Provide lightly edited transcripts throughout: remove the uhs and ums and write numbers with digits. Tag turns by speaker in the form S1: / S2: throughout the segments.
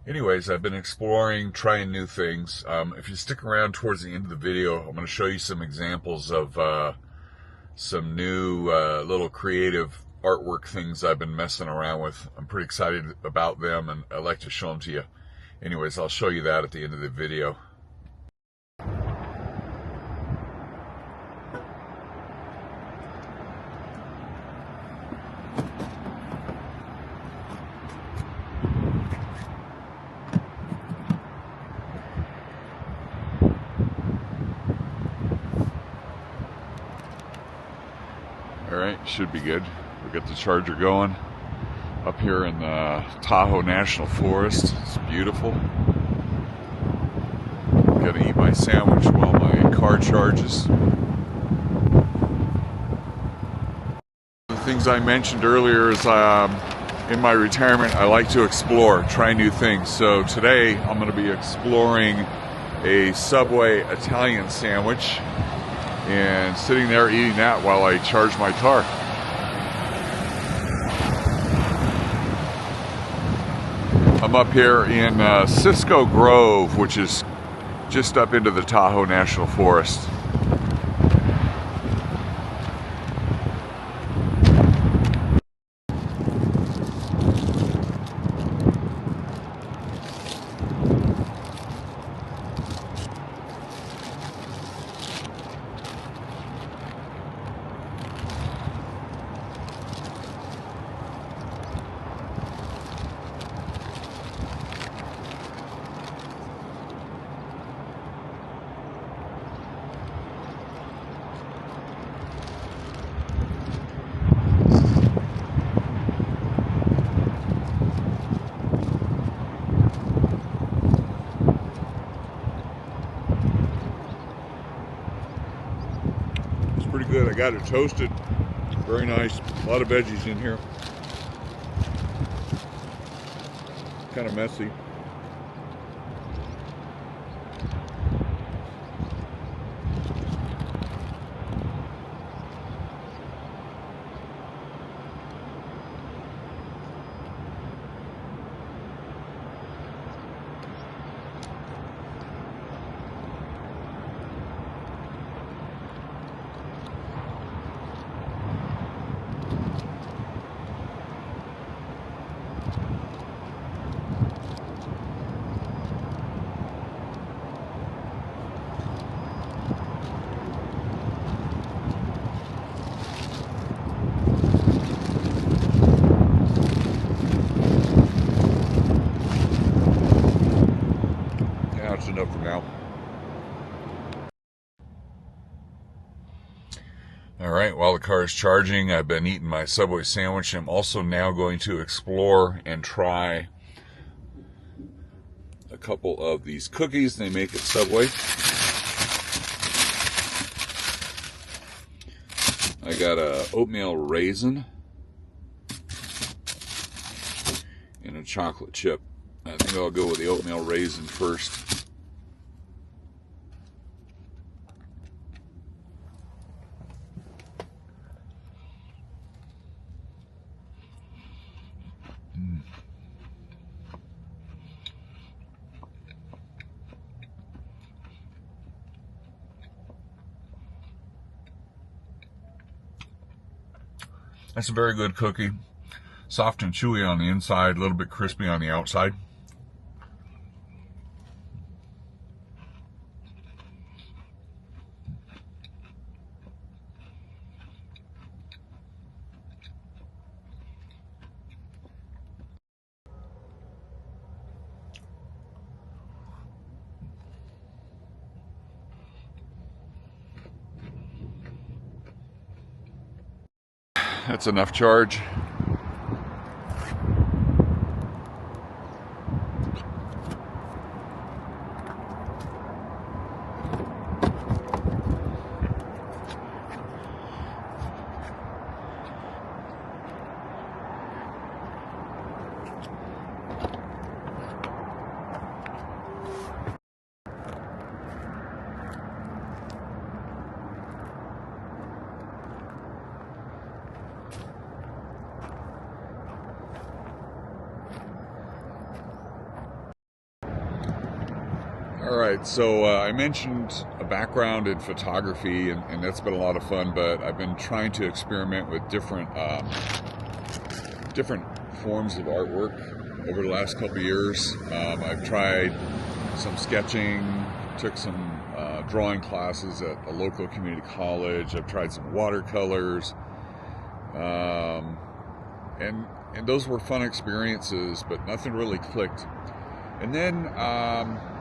S1: Anyways, I've been exploring, trying new things. If you stick around towards the end of the video, I'm going to show you some examples of some new little creative artwork things I've been messing around with. I'm pretty excited about them, and I'd like to show them to you. Anyways, I'll show you that at the end of the video. Alright, should be good. We'll get the charger going up here in the Tahoe National Forest. It's beautiful. Gotta eat my sandwich while my car charges. The things I mentioned earlier is in my retirement I like to explore, try new things. So today I'm going to be exploring a Subway Italian sandwich and sitting there eating that while I charge my car. I'm up here in Cisco Grove, which is just up into the Tahoe National Forest. Pretty good. I got it toasted. Very nice. A lot of veggies in here. Kind of messy. That's enough for now. Alright, while the car is charging, I've been eating my Subway sandwich. I'm also now going to explore and try a couple of these cookies they make at Subway. I got a oatmeal raisin and a chocolate chip. I think I'll go with the oatmeal raisin first. That's a very good cookie. Soft and chewy on the inside, a little bit crispy on the outside. That's enough charge. All right, so I mentioned a background in photography, and that's been a lot of fun, but I've been trying to experiment with different forms of artwork over the last couple of years. I've tried some sketching, took some drawing classes at a local community college. I've tried some watercolors, and those were fun experiences, but nothing really clicked. And then a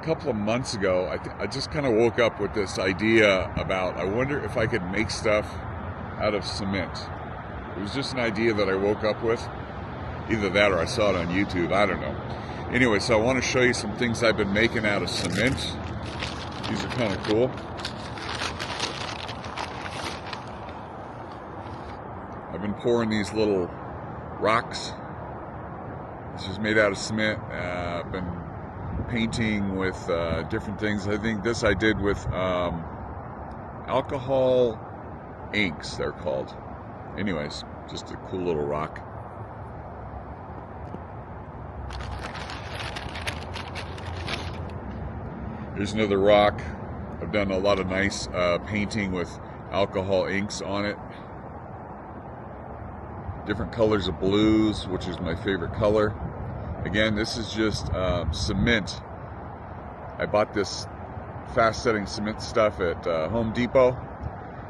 S1: couple of months ago, I just kind of woke up with this idea about, I wonder if I could make stuff out of cement. It was just an idea that I woke up with. Either that or I saw it on YouTube, I don't know. Anyway, so I want to show you some things I've been making out of cement. These are kind of cool. I've been pouring these little rocks. This is made out of cement. I've been painting with different things. I think this I did with alcohol inks, they're called. Anyways, just a cool little rock. Here's another rock. I've done a lot of nice painting with alcohol inks on it. Different colors of blues, which is my favorite color. Again, this is just cement. I bought this fast-setting cement stuff at Home Depot,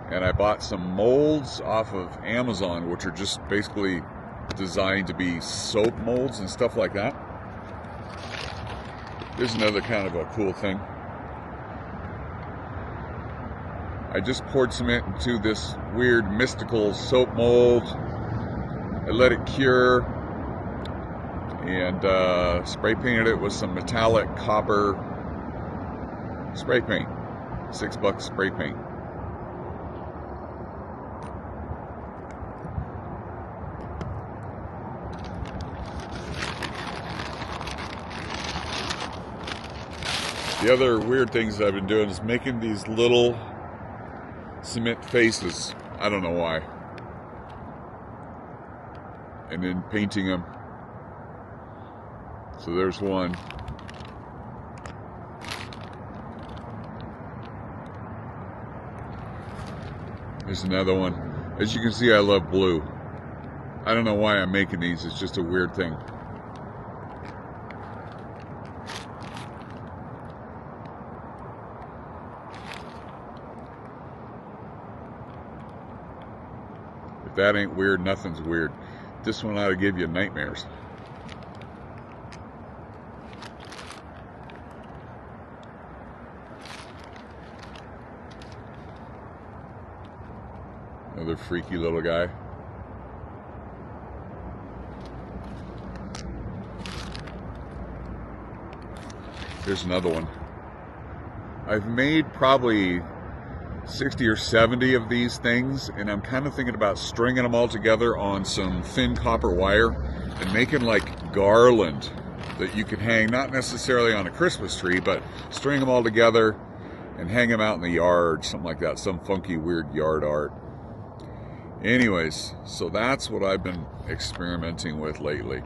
S1: and I bought some molds off of Amazon, which are just basically designed to be soap molds and stuff like that. Here's another kind of a cool thing. I just poured cement into this weird mystical soap mold. I let it cure and spray painted it with some metallic copper spray paint. $6 spray paint. The other weird things that I've been doing is making these little cement faces. I don't know why. And then painting them. So there's one. There's another one. As you can see, I love blue. I don't know why I'm making these. It's just a weird thing. If that ain't weird, nothing's weird. This one ought to give you nightmares. Another freaky little guy. Here's another one. I've made probably 60 or 70 of these things, and I'm kind of thinking about stringing them all together on some thin copper wire and making like garland that you can hang, not necessarily on a Christmas tree, but string them all together and hang them out in the yard, something like that, some funky weird yard art. Anyways, so that's what I've been experimenting with lately.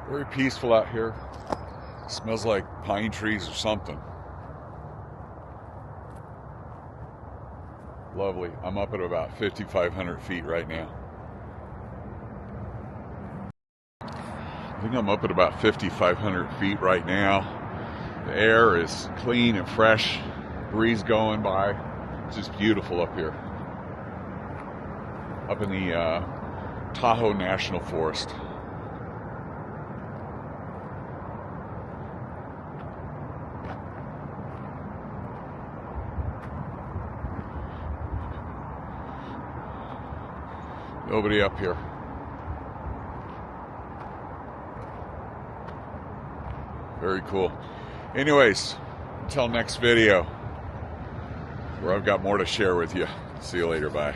S1: Very peaceful out here. Smells like pine trees or something. Lovely. I'm up at about 5,500 feet right now. I think I'm up at about 5,500 feet right now. The air is clean and fresh. Breeze going by. It's just beautiful up here. Up in the Tahoe National Forest. Nobody up here. Very cool. Anyways, until next video, where I've got more to share with you. See you later. Bye.